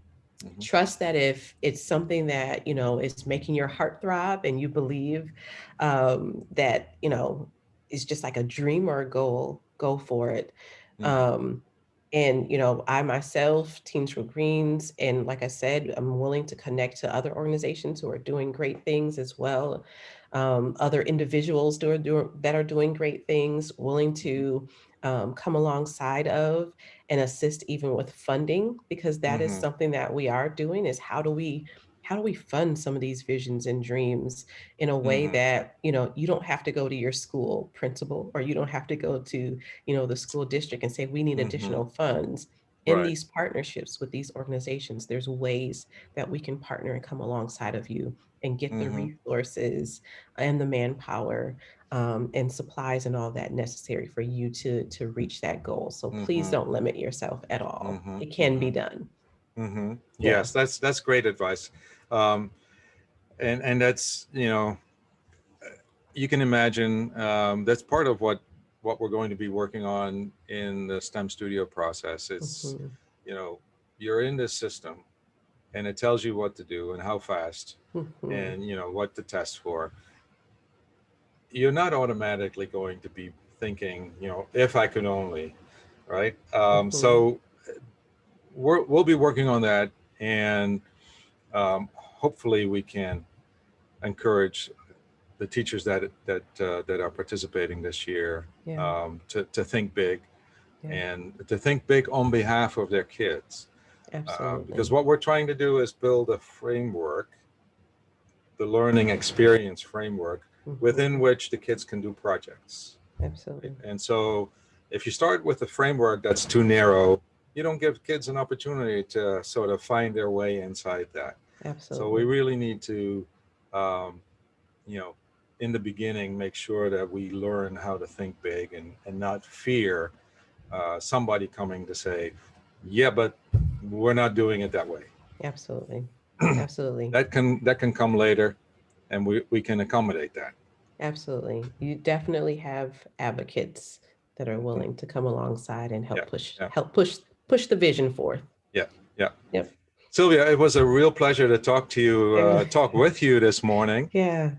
Mm-hmm. Trust that if it's something that is making your heart throb and you believe that is just like a dream or a goal, go for it. Mm-hmm. Um, and I myself, Teens for Greens, and like I said, I'm willing to connect to other organizations who are doing great things as well. Other individuals that are doing great things, willing to come alongside of and assist even with funding, because that is Mm-hmm. something that we are doing, is how do we fund some of these visions and dreams in a way Mm-hmm. that you don't have to go to your school principal, or you don't have to go to the school district and say we need Mm-hmm. additional funds. In Right. these partnerships with these organizations, there's ways that we can partner and come alongside of you and get the Mm-hmm. resources and the manpower and supplies and all that necessary for you to reach that goal. So please Mm-hmm. don't limit yourself at all. Mm-hmm. It can Mm-hmm. be done. Mm-hmm. Yeah. Yes, that's great advice. Um, and that's, you can imagine, that's part of what we're going to be working on in the STEM studio process. It's, Hmm. you know, you're in this system and it tells you what to do and how fast Hmm. and what to test for. You're not automatically going to be thinking, if I could only, right? Hmm. So we'll be working on that, and hopefully we can encourage the teachers that are participating this year, Yeah. to think big, Yeah. and to think big on behalf of their kids. Because Absolutely. what we're trying to do is build a framework, the learning experience framework, within Hmm. which the kids can do projects. Right? Absolutely. And so if you start with a framework that's too narrow, you don't give kids an opportunity to sort of find their way inside that. So we Absolutely. really need to, um, you know, in the beginning, make sure that we learn how to think big, and not fear somebody coming to say, yeah, but we're not doing it that way. Absolutely. Absolutely. That can come later, and we can accommodate that. Absolutely. You definitely have advocates that are Mhm. willing to come alongside and Yeah, yeah, help push the vision forth. yeah, yeah. Yep. Sylvia, it was a real pleasure to talk with you this morning. Yeah.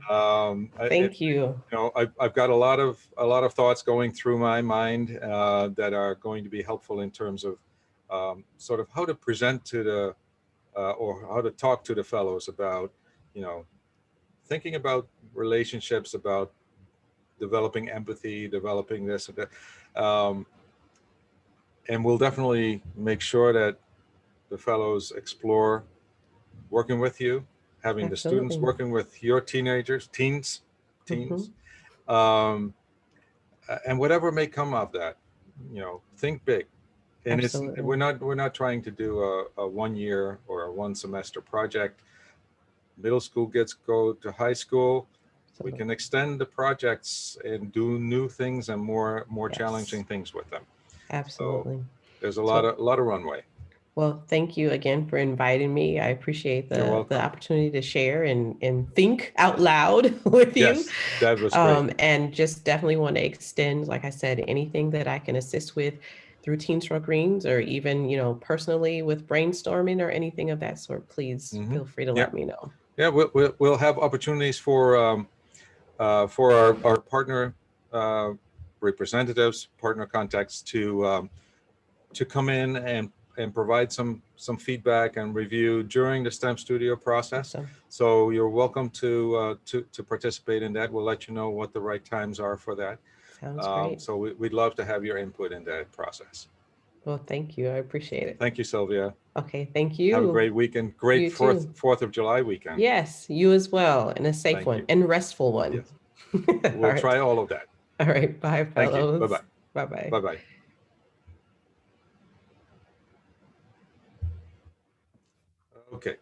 Thank you. I've got a lot of thoughts going through my mind that are going to be helpful in terms of sort of how to present to the or how to talk to the fellows about, you know, thinking about relationships, about developing empathy, developing this and that. And we'll definitely make sure that the fellows explore working with you, having the students Absolutely. working with your teens, Hmm. um, and whatever may come of that, think big. And we're Absolutely. not we're not trying to do a 1 year or a 1 semester project. Middle school kids go to high school. We Absolutely. can extend the projects and do new things and more Yes. challenging things with them. So Absolutely. there's a lot So, of a lot of runway. well, thank you again for inviting me. I appreciate You're the welcome. opportunity to share and think out loud with you. Yes, that was great. And just definitely want to extend, like I said, anything that I can assist with through Teens for Greens, or even, personally with brainstorming or anything of that sort, please Hmm. feel free to Yeah, let me know. yeah. We'll have opportunities for our partner uh, representatives, partner contacts to come in and provide some feedback and review during the STEM studio process. Awesome. So you're welcome to participate in that. We'll let you know what the right times are for that. Sounds great. So we'd love to have your input in that process. Well, thank you. I appreciate it. Thank you, Sylvia. Okay. Thank Have a you. great weekend. Great You too. Fourth of July weekend. Yes, you as well. And a safe Thank one you. and restful one. Yes, All we'll right. try all of that. All right. Bye, Thank you. Bye fellows. bye. Bye bye. Bye bye. Okay.